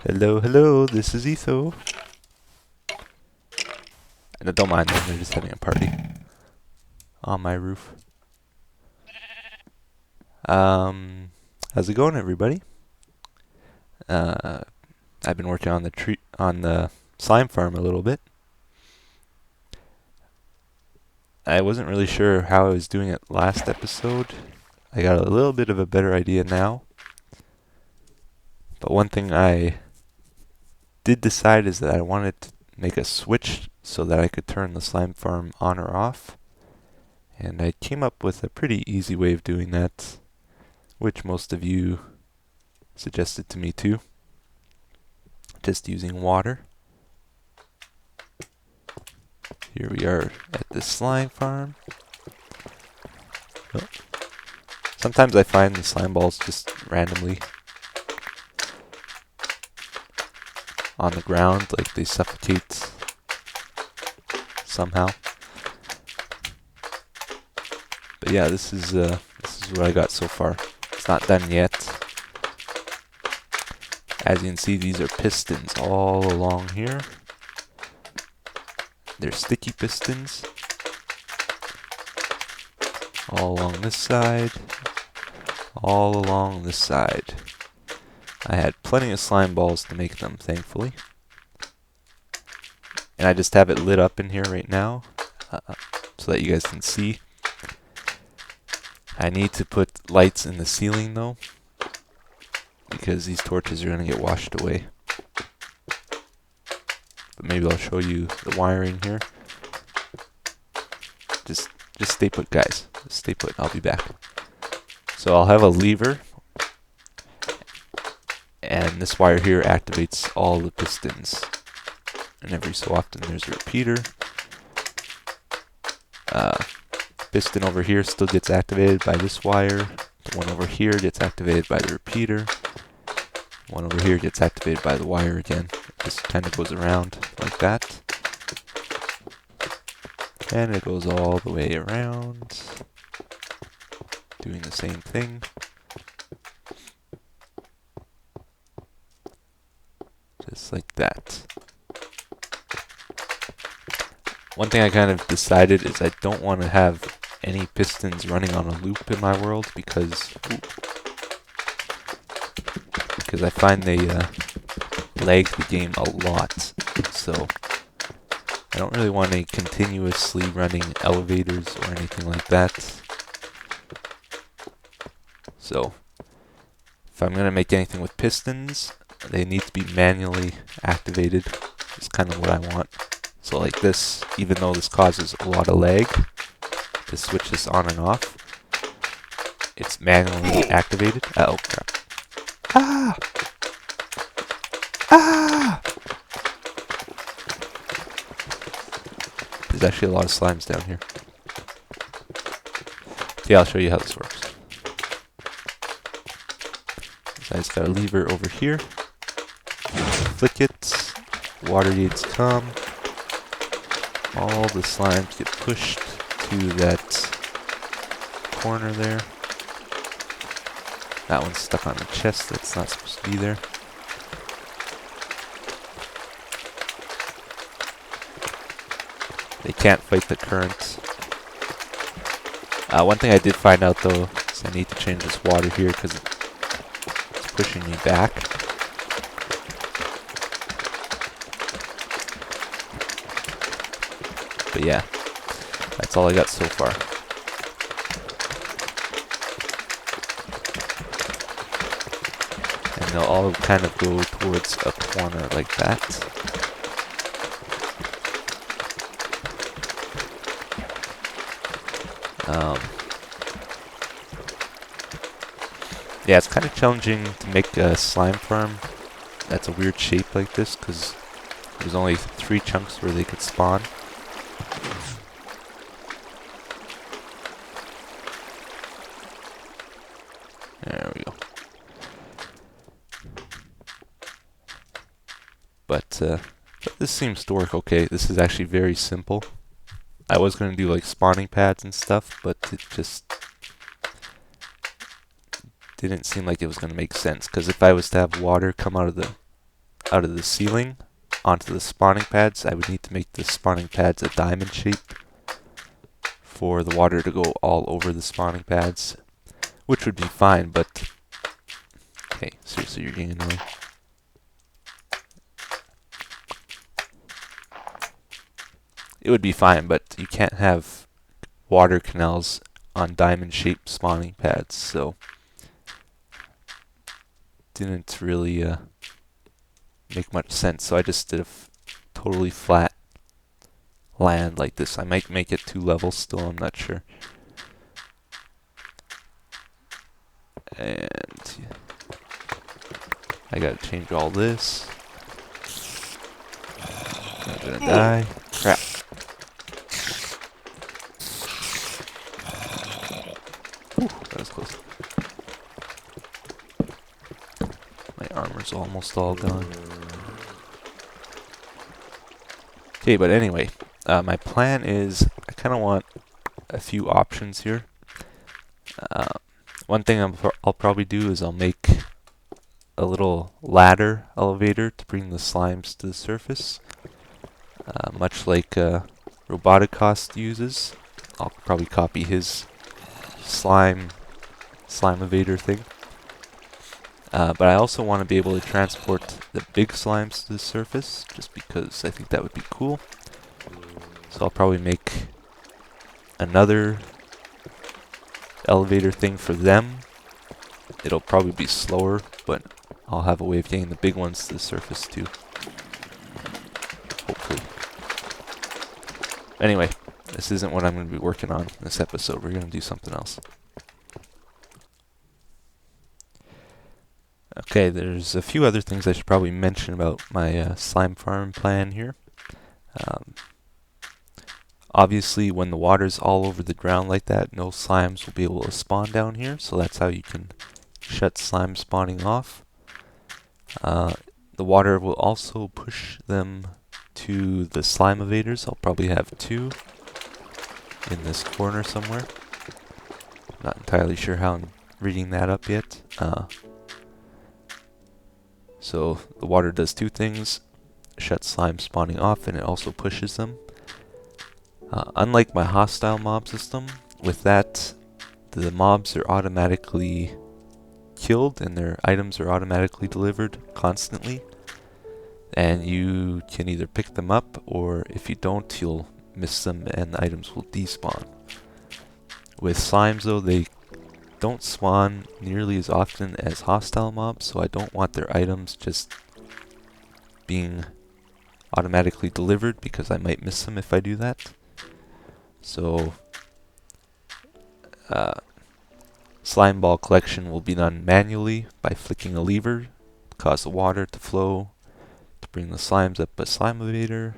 Hello, hello, this is Etho. And don't mind them, they're just having a party on my roof. How's it going, everybody? I've been working on the slime farm a little bit. I wasn't really sure how I was doing it last episode. I got a little bit of a better idea now. But one thing I did decide is that I wanted to make a switch so that I could turn the slime farm on or off. And I came up with a pretty easy way of doing that, which most of you suggested to me too. Just using water. Here we are at the slime farm. Oh. Sometimes I find the slime balls just randomly on the ground, like they suffocate somehow. But yeah, this is what I got so far. It's not done yet. As you can see, these are pistons all along here. They're sticky pistons. All along this side. All along this side. I had plenty of slime balls to make them, thankfully. And I just have it lit up in here right now, so that you guys can see. I need to put lights in the ceiling though, because these torches are going to get washed away. But maybe I'll show you the wiring here. Just stay put, guys. Just stay put. I'll be back. So I'll have a lever, and this wire here activates all the pistons. And every so often there's a repeater. Piston over here still gets activated by this wire. The one over here gets activated by the repeater. One over here gets activated by the wire again. It just kind of goes around like that. And it goes all the way around, doing the same thing. Just like that. One thing I kind of decided is I don't want to have any pistons running on a loop in my world because I find they lag the game a lot. So I don't really want any continuously running elevators or anything like that. So if I'm going to make anything with pistons, they need to be manually activated. It's kind of what I want. So like this, even though this causes a lot of lag to switch this on and off, it's manually activated. Oh crap. Ah! Ah! There's actually a lot of slimes down here. Yeah, I'll show you how this works. So I just got a lever over here. Flick it. Water gates come. All the slimes get pushed to that corner there. That one's stuck on the chest that's not supposed to be there. They can't fight the current. One thing I did find out though is I need to change this water here because it's pushing me back. But yeah, that's all I got so far. And they'll all kind of go towards a corner like that. Yeah, it's kind of challenging to make a slime farm that's a weird shape like this because there's only 3 chunks where they could spawn. There we go. But this seems to work okay. This is actually very simple. I was going to do like spawning pads and stuff, but it just didn't seem like it was going to make sense, because if I was to have water come out of the ceiling onto the spawning pads, I would need to make the spawning pads a diamond shape for the water to go all over the spawning pads, which would be fine, but okay, seriously, you're getting annoying. It would be fine, but you can't have water canals on diamond-shaped spawning pads, so didn't really make much sense. So I just did a totally flat land like this. I might make it 2 levels still, I'm not sure. And I gotta change all this. I'm gonna die. Crap. Whew, that was close. My armor's almost all gone. Okay, but anyway, my plan is I kind of want a few options here. One thing I'll probably do is I'll make a little ladder elevator to bring the slimes to the surface, much like Roboticost uses. I'll probably copy his slime evader thing. But I also want to be able to transport the big slimes to the surface, just because I think that would be cool. So I'll probably make another elevator thing for them. It'll probably be slower, but I'll have a way of getting the big ones to the surface too. Hopefully. Anyway, this isn't what I'm going to be working on in this episode. We're going to do something else. Okay, there's a few other things I should probably mention about my slime farm plan here. Obviously, when the water's all over the ground like that, no slimes will be able to spawn down here, so that's how you can shut slime spawning off. The water will also push them to the slime evaders. I'll probably have 2 in this corner somewhere. Not entirely sure how I'm reading that up yet. So the water does 2 things: shuts slime spawning off, and it also pushes them. Unlike my hostile mob system, with that, the mobs are automatically killed and their items are automatically delivered constantly. And you can either pick them up, or if you don't, you'll miss them and the items will despawn. With slimes though, they don't spawn nearly as often as hostile mobs, so I don't want their items just being automatically delivered, because I might miss them if I do that. So slime ball collection will be done manually by flicking a lever, cause the water to flow to bring the slimes up a slime evader,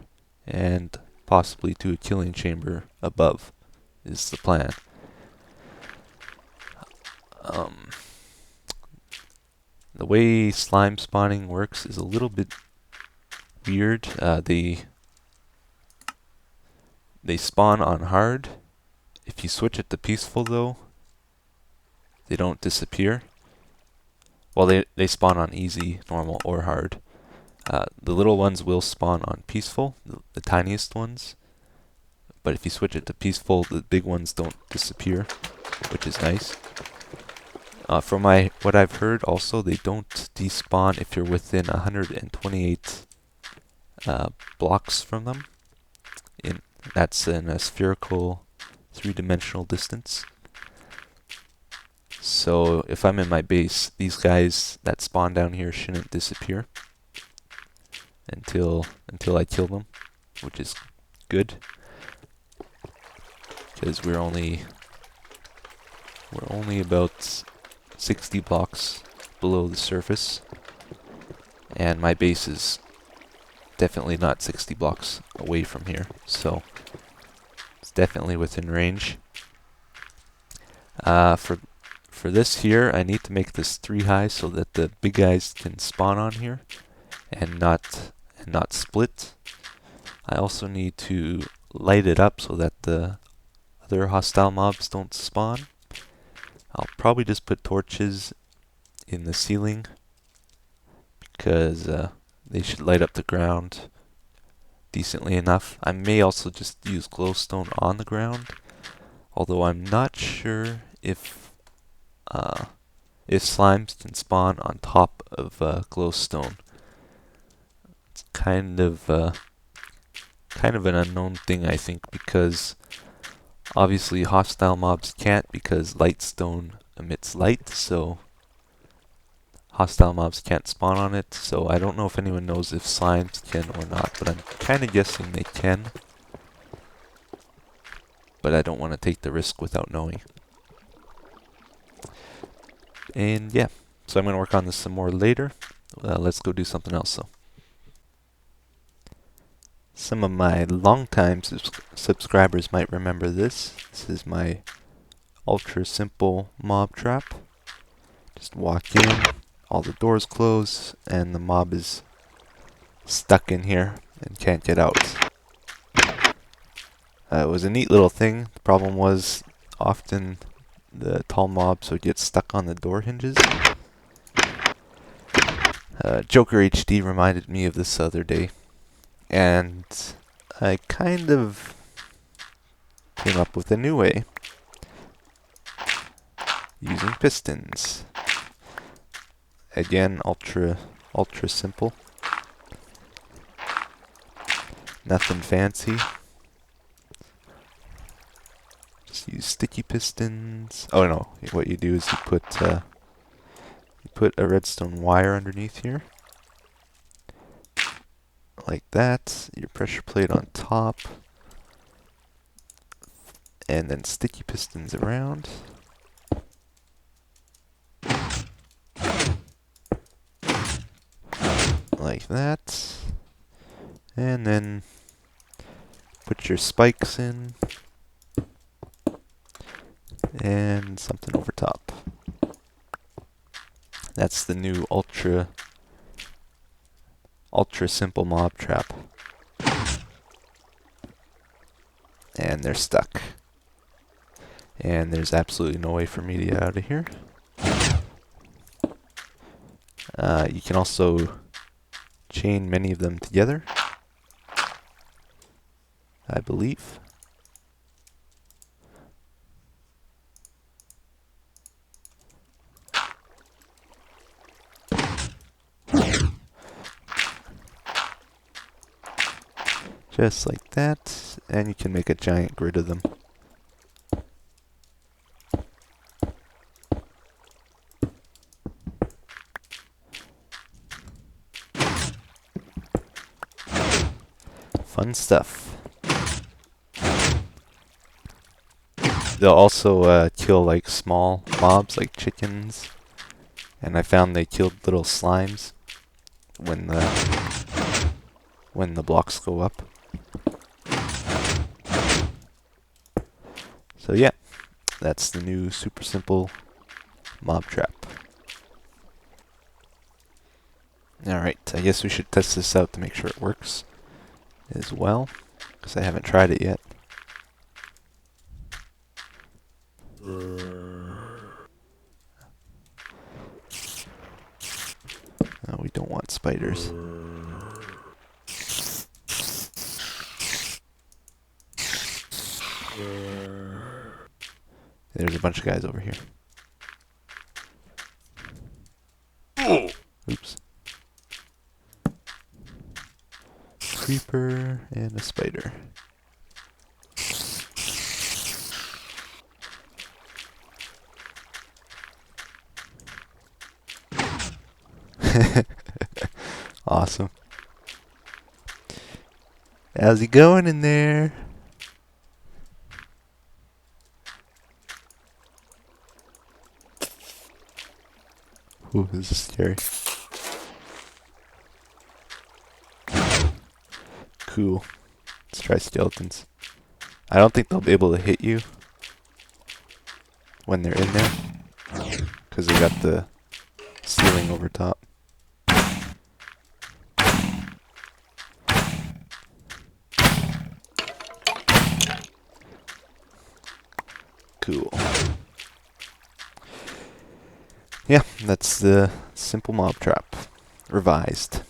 and possibly to a killing chamber above is the plan. The way slime spawning works is a little bit weird. They spawn on hard. If you switch it to peaceful though, they don't disappear. Well, they spawn on easy, normal, or hard. The little ones will spawn on peaceful, the tiniest ones. But if you switch it to peaceful, the big ones don't disappear, which is nice. From what I've heard, also, they don't despawn if you're within 128 blocks from them. That's in a spherical 3-dimensional distance. So if I'm in my base, these guys that spawn down here shouldn't disappear until I kill them, which is good, because we're only about 60 blocks below the surface, and my base is definitely not 60 blocks away from here, so it's definitely within range. For this here, I need to make this 3 high so that the big guys can spawn on here and not split. I also need to light it up so that the other hostile mobs don't spawn. I'll probably just put torches in the ceiling because they should light up the ground decently enough. I may also just use glowstone on the ground, although I'm not sure if slimes can spawn on top of glowstone. It's kind of an unknown thing, I think, because obviously hostile mobs can't, because lightstone emits light, so hostile mobs can't spawn on it. So I don't know if anyone knows if slimes can or not, but I'm kind of guessing they can. But I don't want to take the risk without knowing. And yeah, so I'm going to work on this some more later. Let's go do something else though. Some of my longtime subscribers might remember this. This is my ultra simple mob trap. Just walk in, all the doors close, and the mob is stuck in here and can't get out. It was a neat little thing. The problem was often the tall mobs would get stuck on the door hinges. Joker HD reminded me of this the other day, and I kind of came up with a new way using pistons. Again, ultra simple. Nothing fancy. Just use sticky pistons. Oh no, what you do is you put a redstone wire underneath here. Like that. Your pressure plate on top. And then sticky pistons around. Like that. And then put your spikes in. And something over top. That's the new ultra simple mob trap. And they're stuck. And there's absolutely no way for me to get out of here. You can also chain many of them together, I believe. Just like that, and you can make a giant grid of them. Fun stuff. They'll also kill like small mobs like chickens, and I found they killed little slimes when the blocks go up. So yeah, that's the new super simple mob trap. Alright, I guess we should test this out to make sure it works as well, because I haven't tried it yet. Oh, we don't want spiders. There's a bunch of guys over here. Oops. Creeper and a spider. Awesome. How's he going in there? Ooh, this is scary. Cool. Let's try skeletons. I don't think they'll be able to hit you when they're in there, because they got the ceiling over top. Cool. Yeah, that's the simple mob trap. Revised.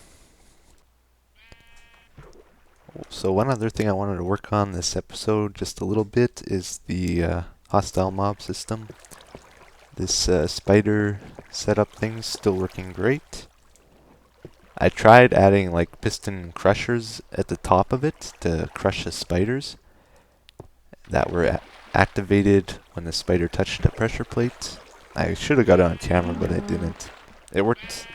So one other thing I wanted to work on this episode just a little bit is the hostile mob system. This spider setup thing's still working great. I tried adding like piston crushers at the top of it to crush the spiders that were activated when the spider touched a pressure plate. I should have got it on camera, but I didn't. It worked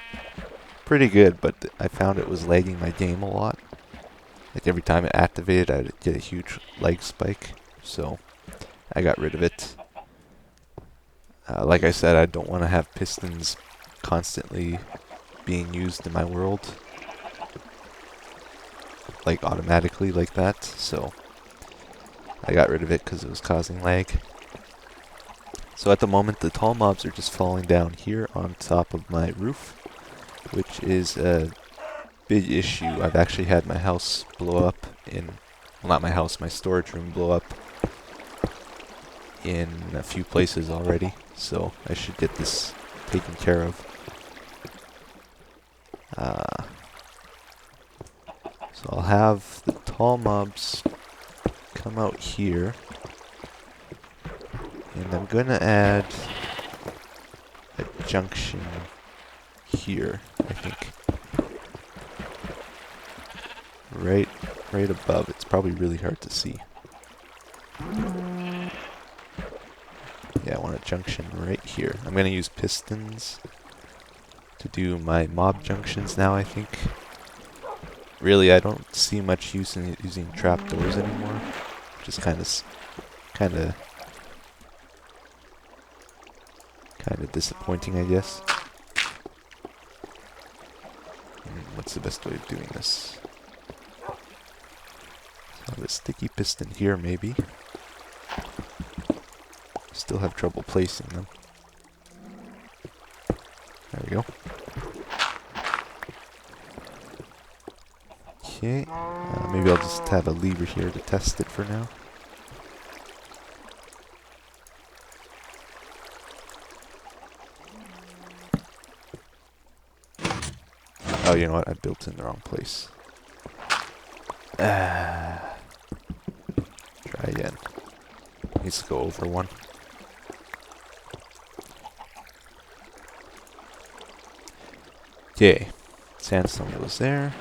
pretty good, but I found it was lagging my game a lot. Like every time it activated, I'd get a huge lag spike, so I got rid of it. Like I said, I don't want to have pistons constantly being used in my world, like automatically like that, so I got rid of it because it was causing lag. So at the moment, the tall mobs are just falling down here on top of my roof, which is a big issue. I've actually had my house blow up well, not my house, my storage room blow up in a few places already, so I should get this taken care of. So I'll have the tall mobs come out here, and I'm gonna add a junction here, I think. Right above. It's probably really hard to see. Yeah, I want a junction right here. I'm gonna use pistons to do my mob junctions now, I think. Really, I don't see much use in using trapdoors anymore. Just kind of disappointing, I guess. What's the best way of doing this? Have a sticky piston here, maybe. Still have trouble placing them. There we go. Okay, maybe I'll just have a lever here to test it for now. Oh, you know what? I built in the wrong place. Try again. Needs to go over one. Okay, sandstone goes there.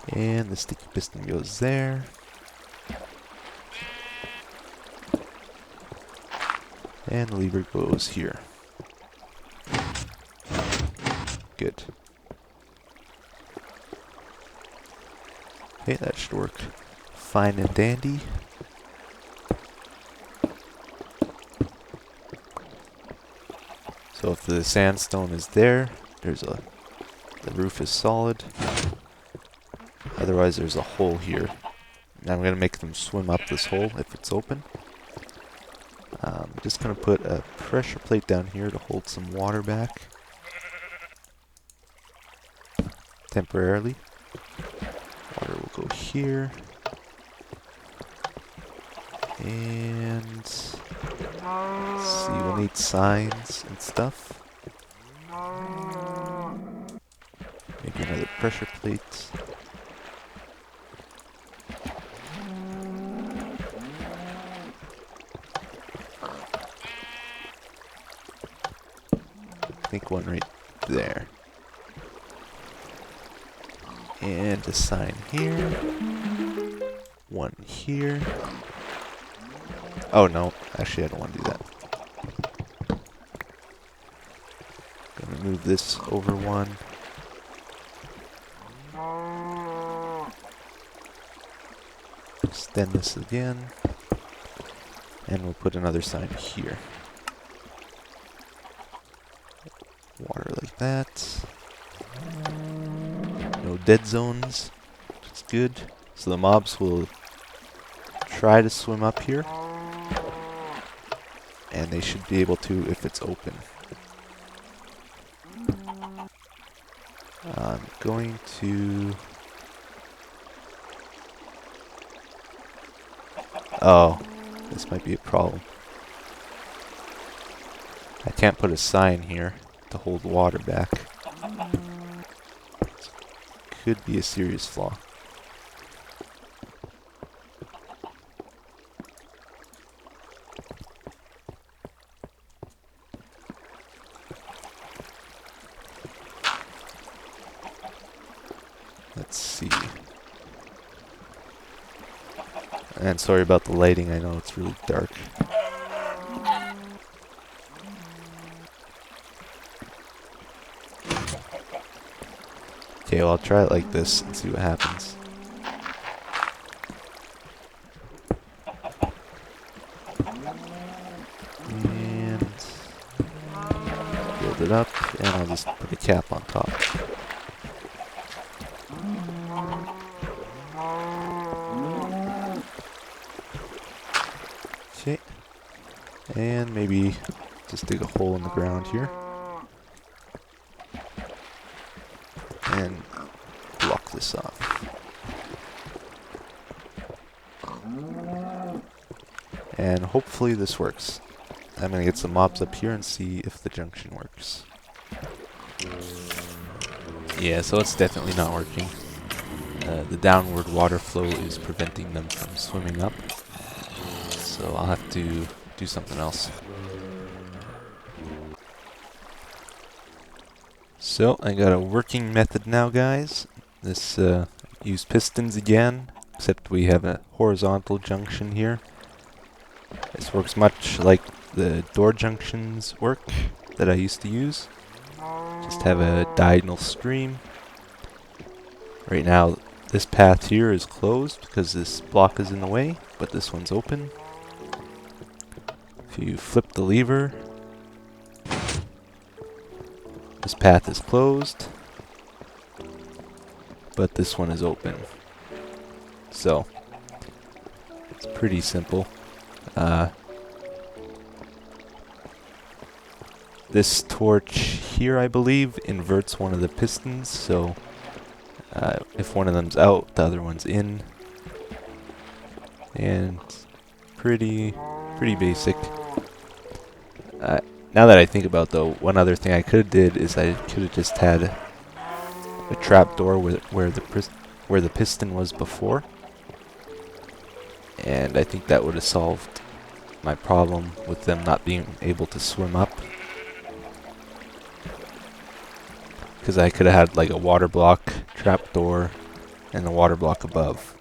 And the sticky piston goes there. And the lever goes here. Good. Okay, that should work fine and dandy. So if the sandstone is there, the roof is solid. Otherwise there's a hole here. And I'm going to make them swim up this hole if it's open. I'm just going to put a pressure plate down here to hold some water back. Temporarily. Water will go here. And see, we'll need signs and stuff. Maybe another pressure plate. I think one right there. And a sign here. One here. Oh no, actually I don't want to do that. Gonna move this over one. Extend this again. And we'll put another sign here. Water like that. No dead zones, which is good. So the mobs will try to swim up here. And they should be able to if it's open. I'm going to... Oh, this might be a problem. I can't put a sign here to hold water back. Could be a serious flaw. Let's see. And sorry about the lighting, I know it's really dark. Okay, well I'll try it like this and see what happens. And build it up, and I'll just put a cap on top. Okay, and maybe just dig a hole in the ground here. And block this off. And hopefully this works. I'm gonna get some mobs up here and see if the junction works. Yeah, so it's definitely not working. The downward water flow is preventing them from swimming up. So I'll have to do something else. So I got a working method now, guys. This use pistons again, except we have a horizontal junction here. This works much like the door junctions work that I used to use. Just have a diagonal stream. Right now this path here is closed because this block is in the way, but this one's open. If you flip the lever, this path is closed, but this one is open. So, it's pretty simple. This torch here, I believe, inverts one of the pistons, so if one of them's out, the other one's in. And pretty basic. Now that I think about it, though, one other thing I could have did is I could have just had a trap door where the piston was before, and I think that would have solved my problem with them not being able to swim up. Because I could have had like a water block, trap door, and the water block above,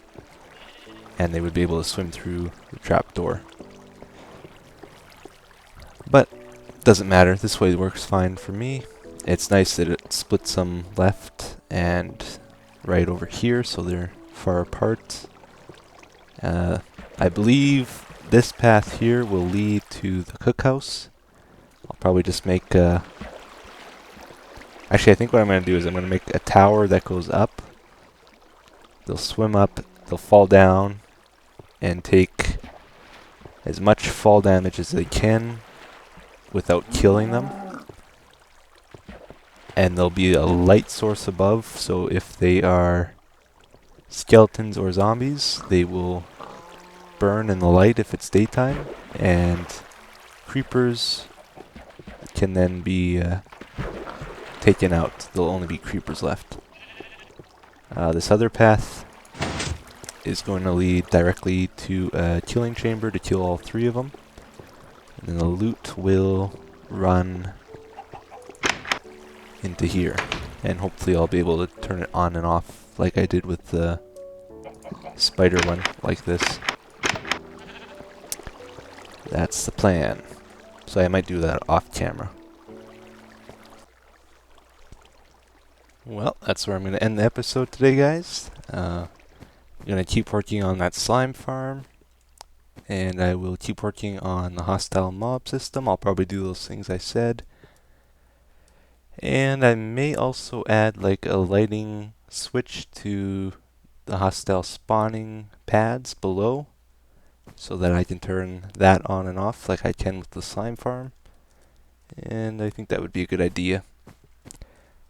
and they would be able to swim through the trap door. But doesn't matter, this way works fine for me. It's nice that it splits them left and right over here, so they're far apart. I believe this path here will lead to the cookhouse. I'll probably just make actually, I think what I'm going to do is I'm going to make a tower that goes up. They'll swim up, they'll fall down, and take as much fall damage as they can without killing them. And there'll be a light source above, so if they are skeletons or zombies, they will burn in the light if it's daytime, and creepers can then be taken out. There'll only be creepers left. This other path is going to lead directly to a killing chamber to kill all three of them. And then the loot will run into here. And hopefully I'll be able to turn it on and off like I did with the spider one, like this. That's the plan. So I might do that off camera. Well, that's where I'm going to end the episode today, guys. I'm going to keep working on that slime farm. And I will keep working on the hostile mob system. I'll probably do those things I said. And I may also add like a lighting switch to the hostile spawning pads below, so that I can turn that on and off like I can with the slime farm. And I think that would be a good idea.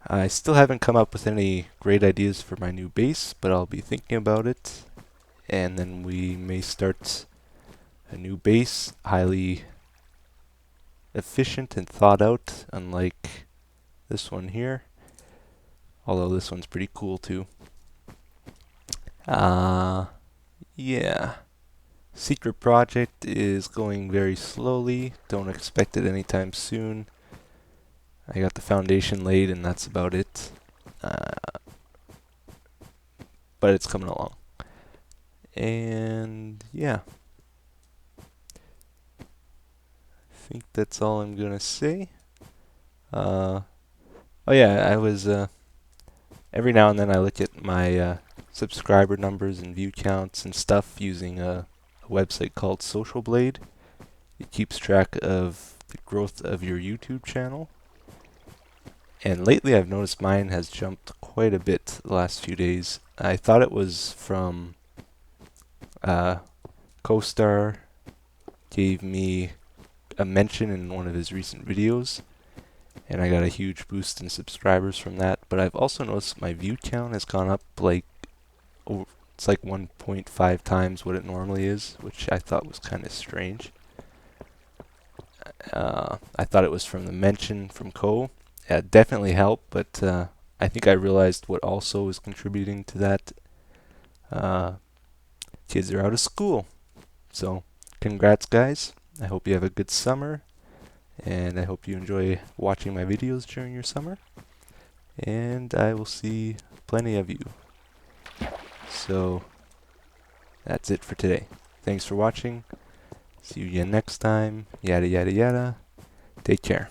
I still haven't come up with any great ideas for my new base, but I'll be thinking about it. And then we may start a new base, highly efficient and thought out, unlike this one here. Although this one's pretty cool too. Yeah. Secret project is going very slowly. Don't expect it anytime soon. I got the foundation laid and that's about it. But it's coming along. And yeah. I think that's all I'm gonna say. Oh yeah, I was every now and then I look at my subscriber numbers and view counts and stuff using a website called Social Blade. It keeps track of the growth of your YouTube channel. And lately I've noticed mine has jumped quite a bit the last few days. I thought it was from CoStar gave me a mention in one of his recent videos, and I got a huge boost in subscribers from that. But I've also noticed my view count has gone up like, it's like 1.5 times what it normally is, which I thought was kind of strange. I thought it was from the mention from Co. It definitely helped, but I think I realized what also is contributing to that. Kids are out of school. So, congrats guys. I hope you have a good summer, and I hope you enjoy watching my videos during your summer. And I will see plenty of you. So, that's it for today. Thanks for watching. See you again next time. Yada yada yada. Take care.